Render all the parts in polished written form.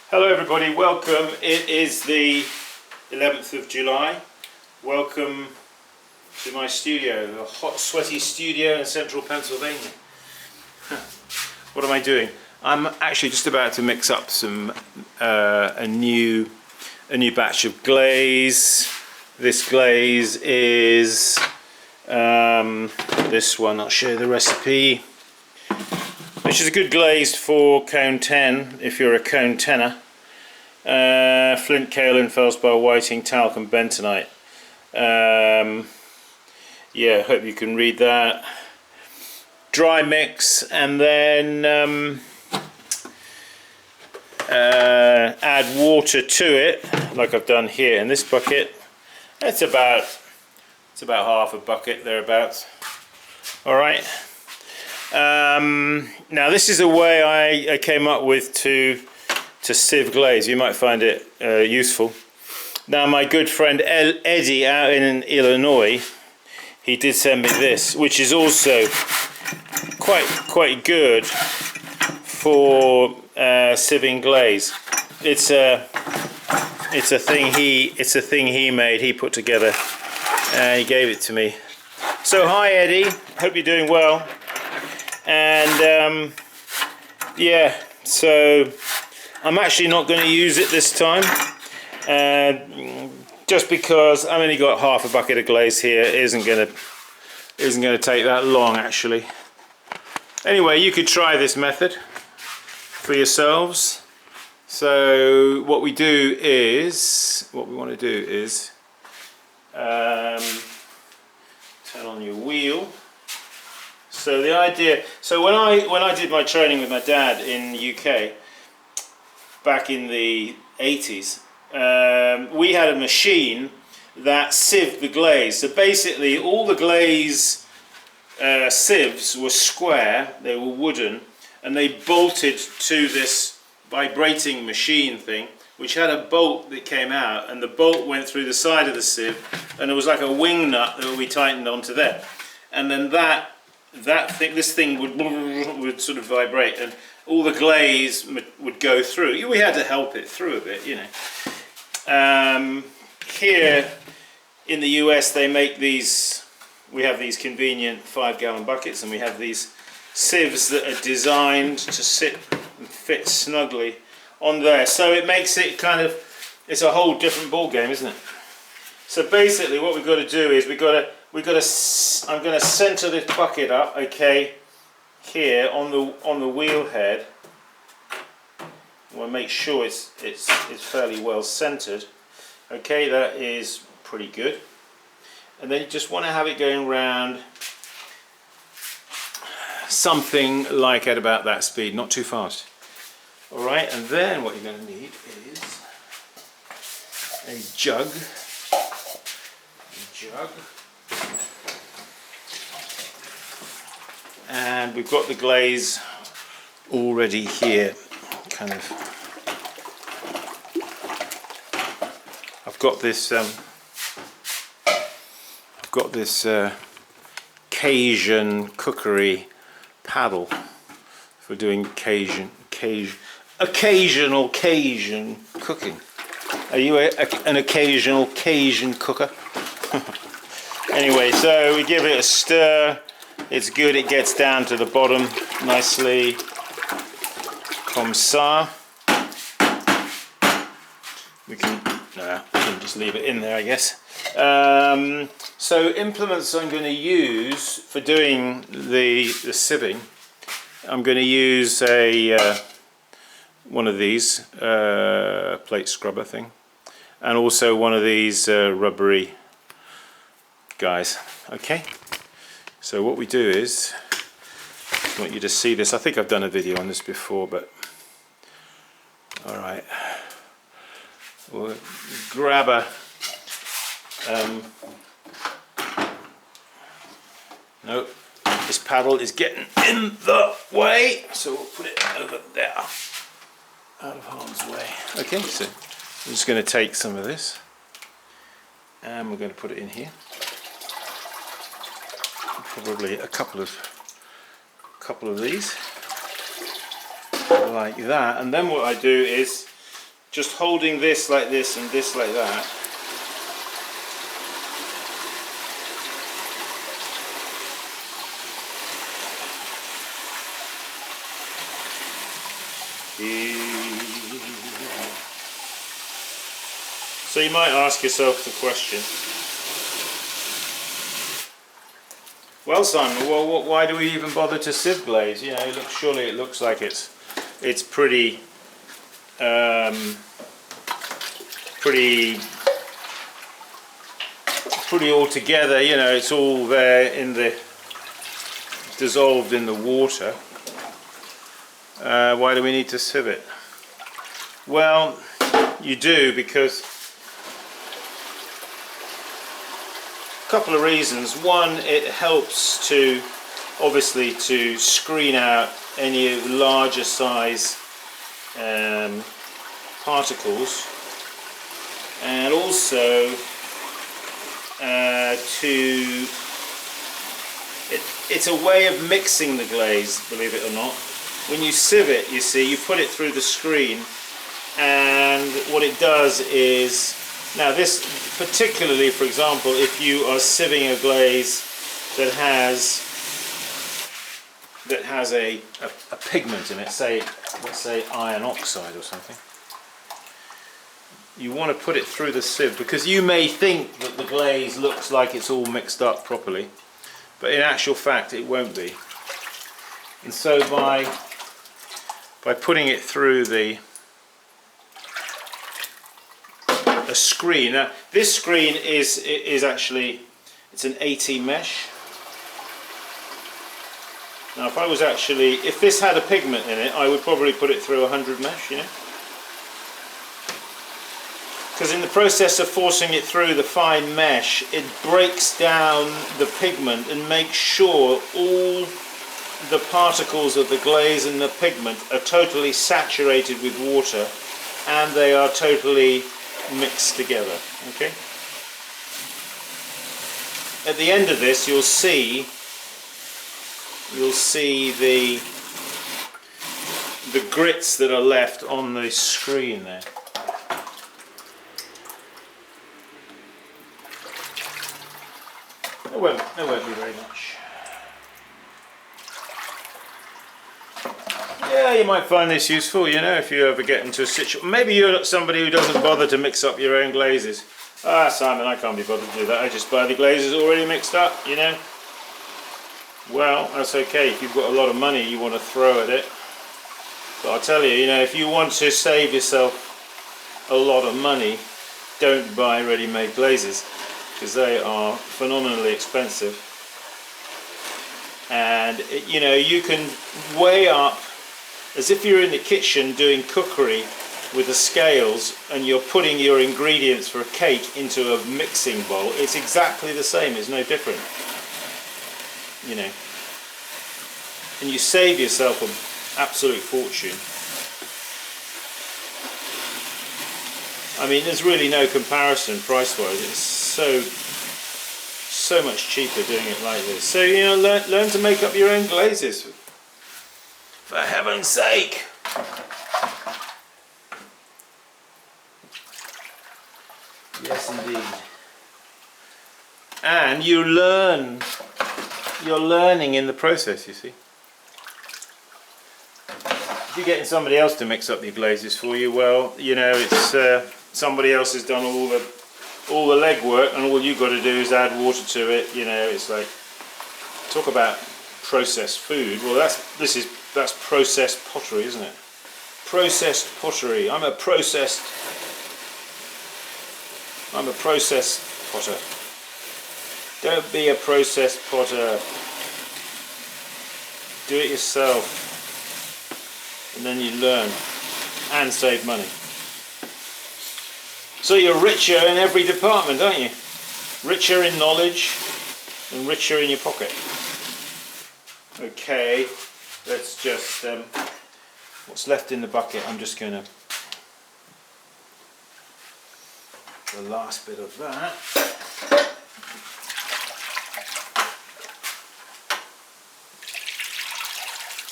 Hello everybody, welcome. It is the 11th of July. Welcome to my studio, the hot sweaty studio in central Pennsylvania. What am I doing? I'm actually just about to mix up some a new batch of glaze. This glaze is this one. I'll show you the recipe. Which is a good glaze for cone 10 if you're a cone 10er. Flint, kaolin, feldspar, whiting, talc and bentonite. Yeah, hope you can read that. Dry mix, and then add water to it like I've done here in this bucket. It's about half a bucket thereabouts. Alright. Now this is a way I came up with to sieve glaze. You might find it useful. Now my good friend Eddie out in Illinois, he did send me this, which is also quite good for sieving glaze. It's a thing he made. He put together. He gave it to me. So hi Eddie, hope you're doing well. And yeah, so I'm actually not going to use it this time, just because I've only got half a bucket of glaze here. It isn't going to take that long actually. Anyway, you could try this method for yourselves. So what we want to do is turn on your wheel. So the idea, when I did my training with my dad in the UK back in the 80s, we had a machine that sieved the glaze. So basically all the glaze sieves were square, they were wooden, and they bolted to this vibrating machine thing, which had a bolt that came out, and the bolt went through the side of the sieve, and it was like a wing nut that we tightened onto there, and then this thing would sort of vibrate, and all the glaze would go through. We had to help it through a bit, you know. Here in the US they make these. We have these convenient 5-gallon buckets, and we have these sieves that are designed to sit and fit snugly on there. So it makes it it's a whole different ball game, isn't it? So basically, what we've got to do is I'm going to center this bucket up, okay, here on the wheel head. I want to make sure it's fairly well centered. Okay, that is pretty good. And then you just want to have it going around something like at about that speed, not too fast. All right, and then what you're going to need is a jug. And we've got the glaze already here, I've got this Cajun cookery paddle for doing occasional Cajun cooking. Are you an occasional Cajun cooker? Anyway, so we give it a stir. It's good, it gets down to the bottom nicely. Comme ça. We can just leave it in there, I guess. So implements I'm going to use for doing the sieving, I'm going to use one of these plate scrubber thing, and also one of these rubbery guys. Okay, so what we do is, I want you to see this. I think I've done a video on this before, but alright, we'll grab a no, this paddle is getting in the way, so we'll put it over there, out of harm's way. Okay, so I'm just going to take some of this and we're going to put it in here. Probably a couple of these like that, and then what I do is just holding this like this and this like that. So you might ask yourself the question, well, Simon, well, why do we even bother to sieve glaze? You know, surely it looks like it's pretty pretty all together. You know, it's all there in the dissolved in the water. Why do we need to sieve it? Well, you do because a couple of reasons. One, it helps to obviously to screen out any larger size particles, and also it's a way of mixing the glaze, believe it or not. When you sieve it, you see, you put it through the screen, and what it does is, now this particularly, for example, if you are sieving a glaze that has a pigment in it, say, let's say iron oxide or something, you want to put it through the sieve, because you may think that the glaze looks like it's all mixed up properly, but in actual fact it won't be. And so by putting it through a screen. Now this screen is actually, it's an 80 mesh. Now if this had a pigment in it, I would probably put it through 100 mesh, you know. Because in the process of forcing it through the fine mesh, it breaks down the pigment and makes sure all the particles of the glaze and the pigment are totally saturated with water, and they are totally mixed together. Okay. At the end of this, you'll see the grits that are left on the screen there. There won't be very much. Yeah, you might find this useful, you know, if you ever get into a situation. Maybe you're somebody who doesn't bother to mix up your own glazes. Ah, Simon, I can't be bothered to do that. I just buy the glazes already mixed up, you know. Well, that's okay. If you've got a lot of money you want to throw at it. But I'll tell you, you know, if you want to save yourself a lot of money, don't buy ready-made glazes, because they are phenomenally expensive. And you know, you can weigh up, as if you're in the kitchen doing cookery with the scales, and you're putting your ingredients for a cake into a mixing bowl. It's exactly the same, it's no different, you know, and you save yourself an absolute fortune. I mean, there's really no comparison price-wise. It's so much cheaper doing it like this. So, you know, learn to make up your own glazes, for heaven's sake. Yes, indeed. And you're learning in the process, you see. If you're getting somebody else to mix up your glazes for you, well, you know, it's somebody else has done all the legwork, and all you've got to do is add water to it. You know, it's like, talk about processed food. Well, that's processed pottery, isn't it? Processed pottery. I'm a processed potter. Don't be a processed potter. Do it yourself, and then you learn and save money. So you're richer in every department, aren't you? Richer in knowledge and richer in your pocket. Okay, let's just, what's left in the bucket, I'm just going to, the last bit of that.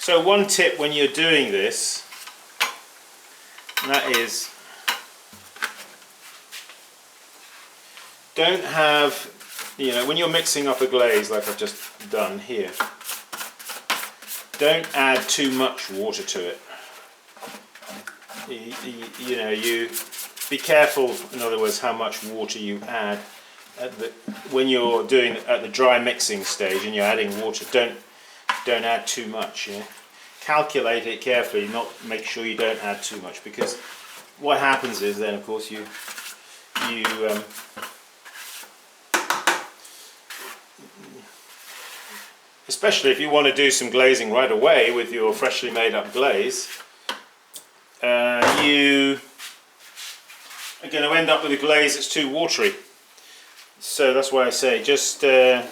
So one tip when you're doing this, and that is, don't have, you know, when you're mixing up a glaze like I've just done here, don't add too much water to it. You know, you be careful, in other words, how much water you add when you're doing at the dry mixing stage and you're adding water. Don't add too much. You know? Calculate it carefully, not make sure you don't add too much, because what happens is then, of course, you especially if you want to do some glazing right away with your freshly made up glaze, you are going to end up with a glaze that's too watery. So that's why I say just let's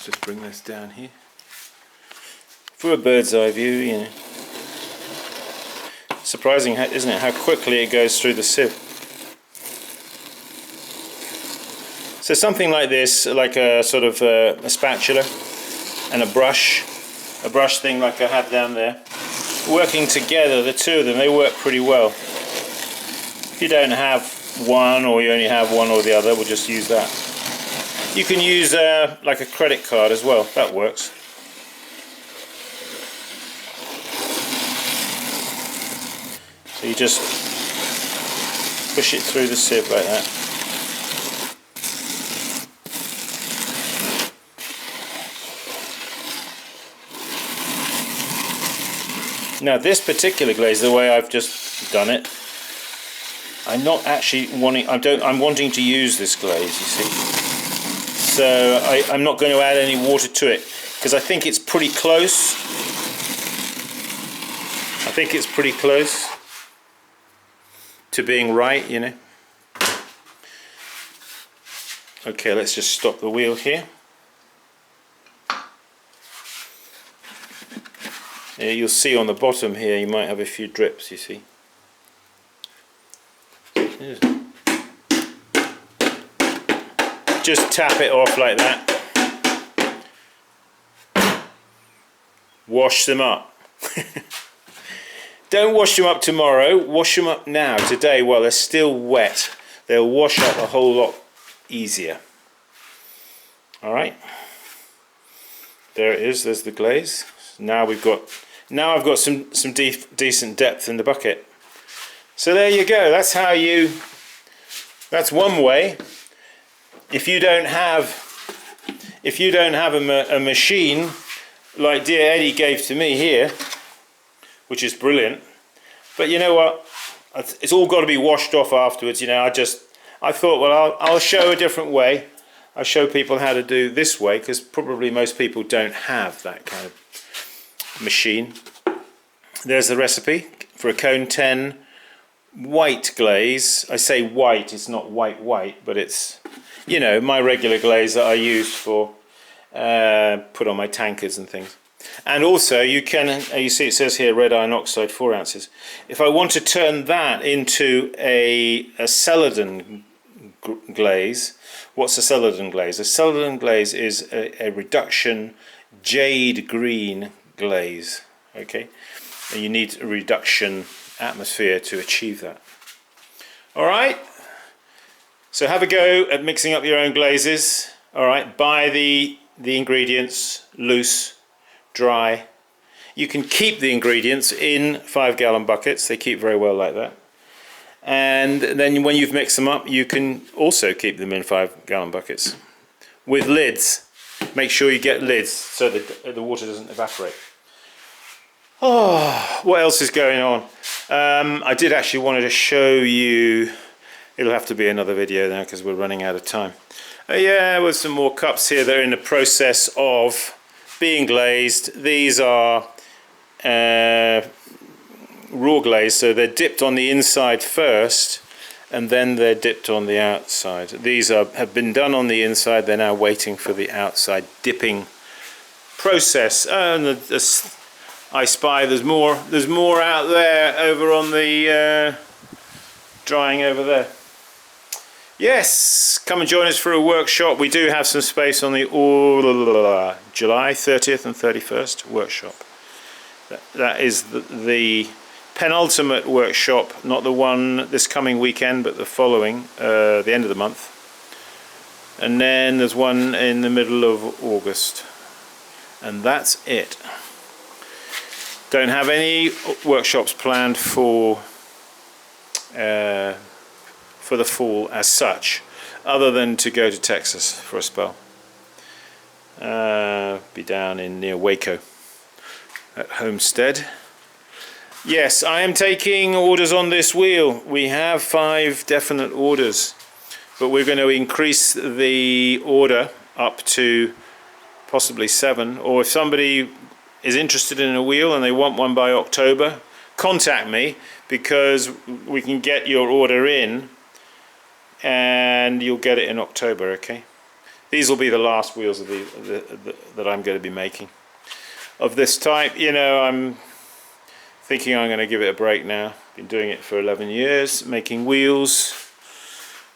just bring this down here for a bird's eye view. You know, surprising, isn't it, how quickly it goes through the sieve. So something like this, like a sort of a spatula and a brush thing like I have down there, working together, the two of them, they work pretty well. If you don't have one, or you only have one or the other, we'll just use that. You can use like a credit card as well, that works. So you just push it through the sieve like that. Now this particular glaze, the way I've just done it, I'm not actually wanting, I'm wanting to use this glaze, you see. So I'm not going to add any water to it, because I think it's pretty close. I think it's pretty close to being right, you know. Okay, let's just stop the wheel here. Yeah, you'll see on the bottom here, you might have a few drips, you see. Just tap it off like that. Wash them up. Don't wash them up tomorrow, wash them up now, today, while they're still wet. They'll wash up a whole lot easier. Alright. There it is, there's the glaze. Now I've got some decent depth in the bucket. So there you go. That's one way. If you don't have a machine like dear Eddie gave to me here, which is brilliant, but you know what? It's all got to be washed off afterwards. You know, I thought, well, I'll show a different way. I'll show people how to do this way, because probably most people don't have that kind of machine. There's the recipe for a cone 10 white glaze. I say white, it's not white, but it's, you know, my regular glaze that I use for put on my tankards and things. And also you can, you see it says here red iron oxide 4 ounces. If I want to turn that into a Celadon glaze, what's a Celadon glaze? A Celadon glaze is a reduction jade green glaze, okay, and you need a reduction atmosphere to achieve that. Alright, so have a go at mixing up your own glazes. Alright, buy the ingredients loose, dry. You can keep the ingredients in 5-gallon buckets, they keep very well like that. And then when you've mixed them up, you can also keep them in 5-gallon buckets with lids. Make sure you get lids so that the water doesn't evaporate. Oh, what else is going on? I did actually wanted to show you, it'll have to be another video now because we're running out of time. Yeah, with some more cups here that are in the process of being glazed. These are raw glaze, so they're dipped on the inside first and then they're dipped on the outside. These have been done on the inside, they're now waiting for the outside dipping process. And I spy there's more out there over on the drying over there. Yes, come and join us for a workshop. We do have some space on the July 30th and 31st workshop. That is the penultimate workshop, not the one this coming weekend but the following, the end of the month, and then there's one in the middle of August, and that's it. Don't have any workshops planned for the fall as such, other than to go to Texas for a spell. Be down in near Waco at Homestead. Yes, I am taking orders on this wheel. We have 5 definite orders, but we're going to increase the order up to possibly 7, or if somebody is interested in a wheel and they want one by October, contact me, because we can get your order in and you'll get it in October, okay? These will be the last wheels of that I'm going to be making of this type. You know, I'm thinking I'm going to give it a break now. Been doing it for 11 years, making wheels,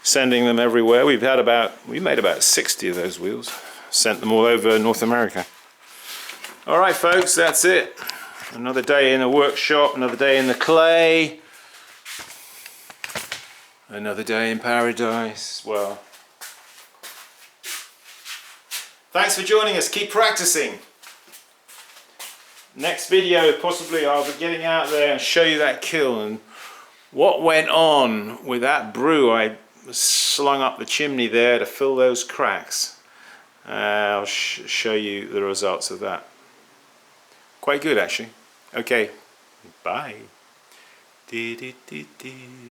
sending them everywhere. We made about 60 of those wheels, sent them all over North America. Alright folks, that's it. Another day in a workshop, another day in the clay, another day in paradise. Well, thanks for joining us. Keep practicing. Next video, possibly I'll be getting out there and show you that kiln and what went on with that brew I slung up the chimney there to fill those cracks. I'll show you the results of that. Quite good actually. Okay, bye.